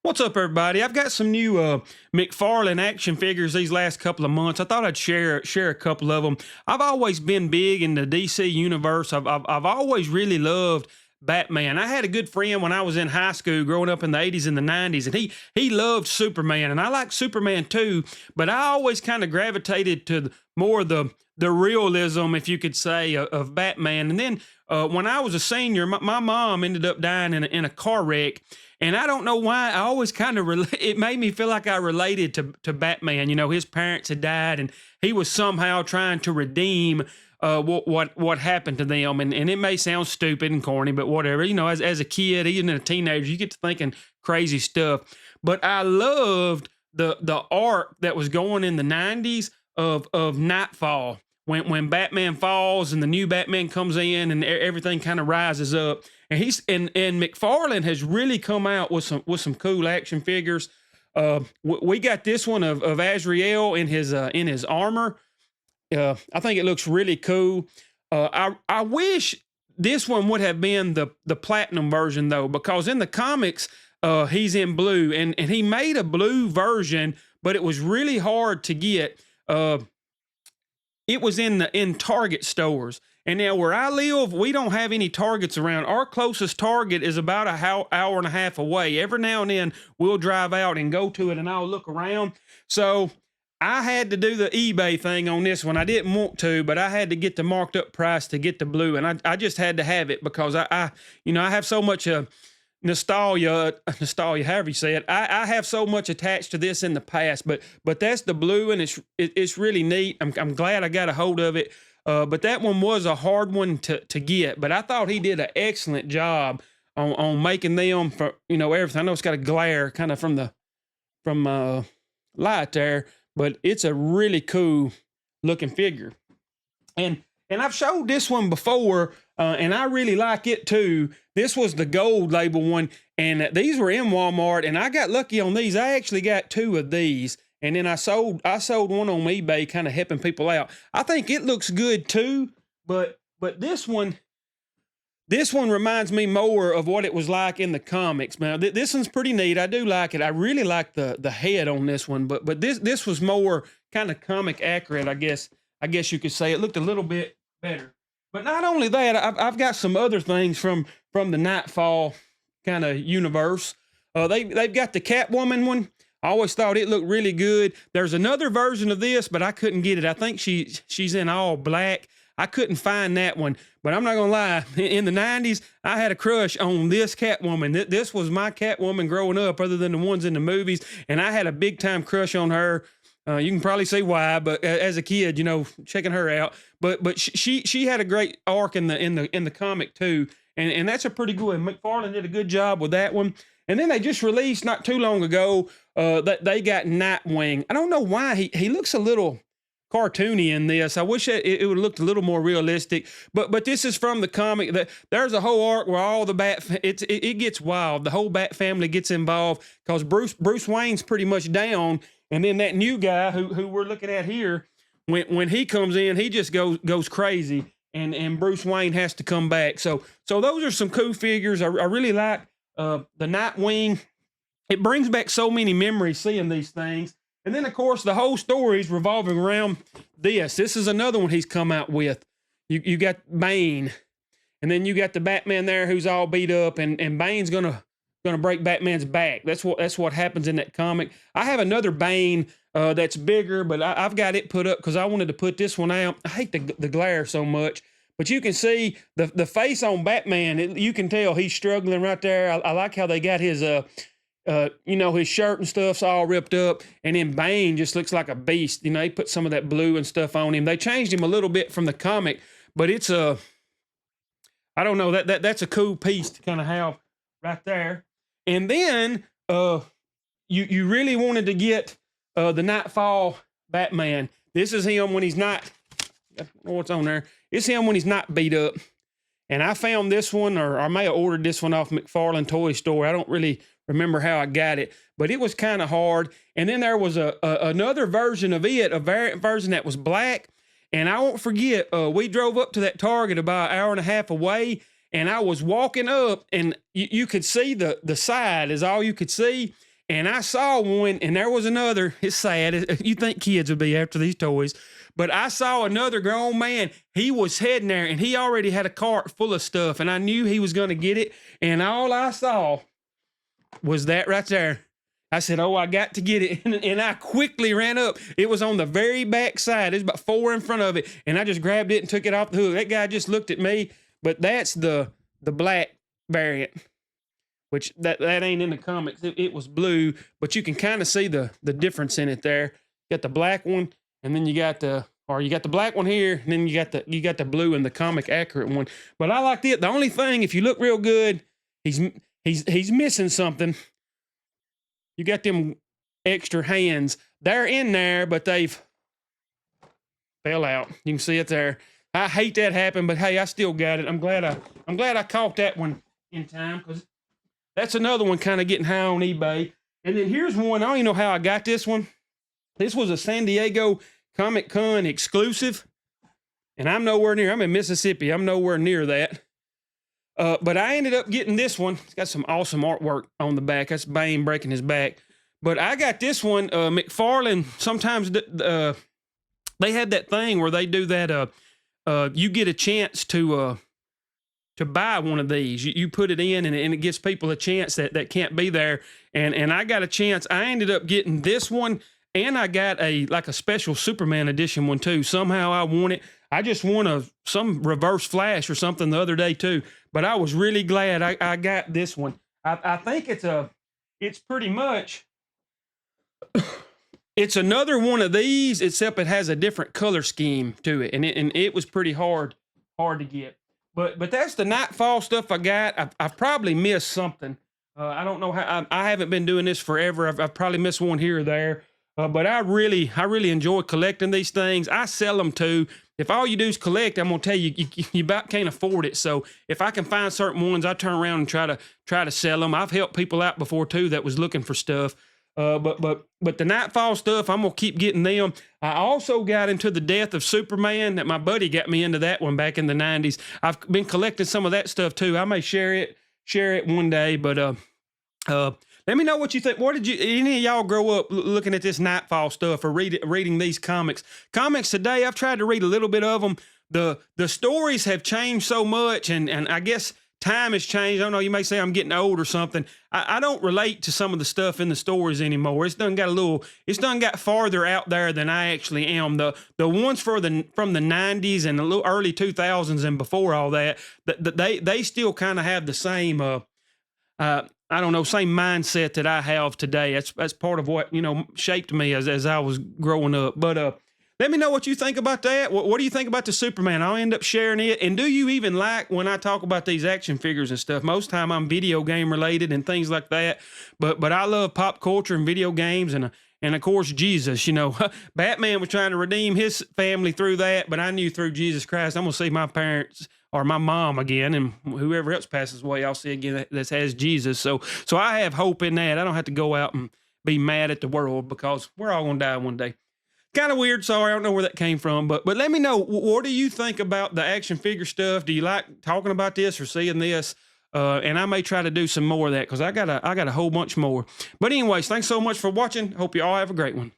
What's up, everybody? I've got some new McFarlane action figures these last couple of months. I thought I'd share a couple of them. I've always been big in the DC universe. I've always really loved Batman. I had a good friend when I was in high school growing up in the 80s and the 90s, and he loved Superman, and I like Superman too, but I always kind of gravitated to more the realism, if you could say, of Batman. And then when I was a senior, my mom ended up dying in a car wreck. And I don't know why, I always kind of, it made me feel like I related to Batman. You know, his parents had died, and he was somehow trying to redeem what happened to them. And it may sound stupid and corny, but whatever. You know, as a kid, even a teenager, you get to thinking crazy stuff. But I loved the arc that was going in the 90s of Knightfall. When Batman falls and the new Batman comes in and everything kind of rises up. And McFarlane has really come out with some cool action figures. We got this one of Azrael in his armor. I think it looks really cool. I wish this one would have been the platinum version though, because in the comics he's in blue, and he made a blue version, but it was really hard to get. It was in Target stores. And now where I live, we don't have any Targets around. Our closest Target is about an hour and a half away. Every now and then we'll drive out and go to it, and I'll look around. So I had to do the eBay thing on this one. I didn't want to, but I had to get the marked up price to get the blue. And I just had to have it because I have so much nostalgia, however you say it. I have so much attached to this in the past, but that's the blue, and it's really neat. I'm glad I got a hold of it. But that one was a hard one to get. But I thought he did an excellent job on making them for everything. I know it's got a glare kind of from light there, but it's a really cool looking figure. And I've showed this one before, and I really like it too. This was the gold label one, and these were in Walmart, and I got lucky on these. I actually got two of these. And then I sold one on eBay, kind of helping people out. I think it looks good too, but this one reminds me more of what it was like in the comics. Now this one's pretty neat. I do like it. I really like the head on this one, but this was more kind of comic accurate, I guess you could say. It looked a little bit better. But not only that, I've got some other things from the Knightfall kind of universe. They've got the Catwoman one. I always thought it looked really good. There's another version of this, but I couldn't get it. I think she's in all black. I couldn't find that one, but I'm not gonna lie. In the 90s, I had a crush on this Catwoman. This was my Catwoman growing up, other than the ones in the movies, and I had a big time crush on her. You can probably see why, but as a kid, checking her out. But she had a great arc in the comic too, and that's a pretty good one. McFarlane did a good job with that one. And then they just released not too long ago that they got Nightwing. I don't know why he looks a little cartoony in this. I wish it would have looked a little more realistic. But this is from the comic. There's a whole arc where all the it gets wild. The whole Bat family gets involved because Bruce Wayne's pretty much down, and then that new guy who we're looking at here, when he comes in, he just goes crazy, and Bruce Wayne has to come back. So those are some cool figures. I really like. The Nightwing. It brings back so many memories seeing these things. And then, of course, the whole story is revolving around this. This is another one he's come out with. You got Bane. And then you got the Batman there who's all beat up, and Bane's gonna break Batman's back. That's what happens in that comic. I have another Bane that's bigger, but I've got it put up because I wanted to put this one out. I hate the glare so much. But you can see the face on Batman. You can tell he's struggling right there. I like how they got his, his shirt and stuff's all ripped up. And then Bane just looks like a beast. They put some of that blue and stuff on him. They changed him a little bit from the comic, but it's I don't know, that's a cool piece to kind of have right there. And then you really wanted to get the Knightfall Batman. This is him when he's not. What's on there? It's him when he's not beat up. And I found this one, or I may have ordered this one off McFarlane Toy Store. I don't really remember how I got it, but it was kind of hard. And then there was another version of it, a variant version that was black. And I won't forget, we drove up to that Target about an hour and a half away, and I was walking up, and you could see the side is all you could see. and I saw one, and there was another. It's sad. You think kids would be after these toys, but I saw another grown man. He was heading there, and he already had a cart full of stuff, and I knew he was going to get it, and all I saw was that right there. I said, oh, I got to get it. And I quickly ran up. It was on the very back side. There's about 4 in front of it. And I just grabbed it and took it off the hook. That guy just looked at me. But that's the black variant, which that ain't in the comics. It was blue, but you can kind of see the difference in it there. You got the black one, and then you got the black one here, and then you got the blue and the comic accurate one. But I liked it. The only thing, if you look real good, he's missing something. You got them extra hands. They're in there, but they've fell out. You can see it there. I hate that happened, but hey, I still got it. I'm glad I caught that one in time, because that's another one kind of getting high on eBay. And then here's one. I don't even know how I got this one. This was a San Diego Comic Con exclusive, and I'm nowhere near. I'm in Mississippi. I'm nowhere near that. But I ended up getting this one. It's got some awesome artwork on the back. That's Bane breaking his back. But I got this one. McFarlane, sometimes they have that thing where they do that. You get a chance to buy one of these. You put it in, and it gives people a chance that can't be there. And I got a chance. I ended up getting this one, and I got a special Superman edition one too. Somehow I won it. I just won some Reverse Flash or something the other day too. But I was really glad I got this one. I think it's pretty much, it's another one of these, except it has a different color scheme to it. And it was pretty hard to get. But that's the Knightfall stuff I got. I've probably missed something. I don't know how. I haven't been doing this forever. I've probably missed one here or there. But I really enjoy collecting these things. I sell them too. If all you do is collect, I'm gonna tell you, you about can't afford it. So if I can find certain ones, I turn around and try to sell them. I've helped people out before too that was looking for stuff. But the Knightfall stuff, I'm gonna keep getting them. I also got into the Death of Superman. That my buddy got me into that one back in the 90s. I've been collecting some of that stuff too. I may share it one day. But let me know what you think. Any of y'all grow up looking at this Knightfall stuff or reading these comics? Comics today, I've tried to read a little bit of them. The stories have changed so much, and I guess time has changed. I don't know, you may say I'm getting old or something. I don't relate to some of the stuff in the stories anymore. It's done got farther out there than I actually am. The ones from the 90s and the little early 2000s and before all that, they still kind of have the same I don't know, same mindset that I have today. That's part of what, shaped me as I was growing up. But let me know what you think about that. What do you think about the Superman? I'll end up sharing it. And do you even like when I talk about these action figures and stuff? Most time I'm video game related and things like that. But I love pop culture and video games, and of course Jesus. Batman was trying to redeem his family through that, but I knew through Jesus Christ I'm gonna see my parents or my mom again, and whoever else passes away, I'll see again that has Jesus. So I have hope in that. I don't have to go out and be mad at the world, because we're all gonna die one day. Kind of weird. Sorry, I don't know where that came from, but let me know, what do you think about the action figure stuff? Do you like talking about this or seeing this? And I may try to do some more of that, because I got a whole bunch more. But anyways, thanks so much for watching. Hope you all have a great one.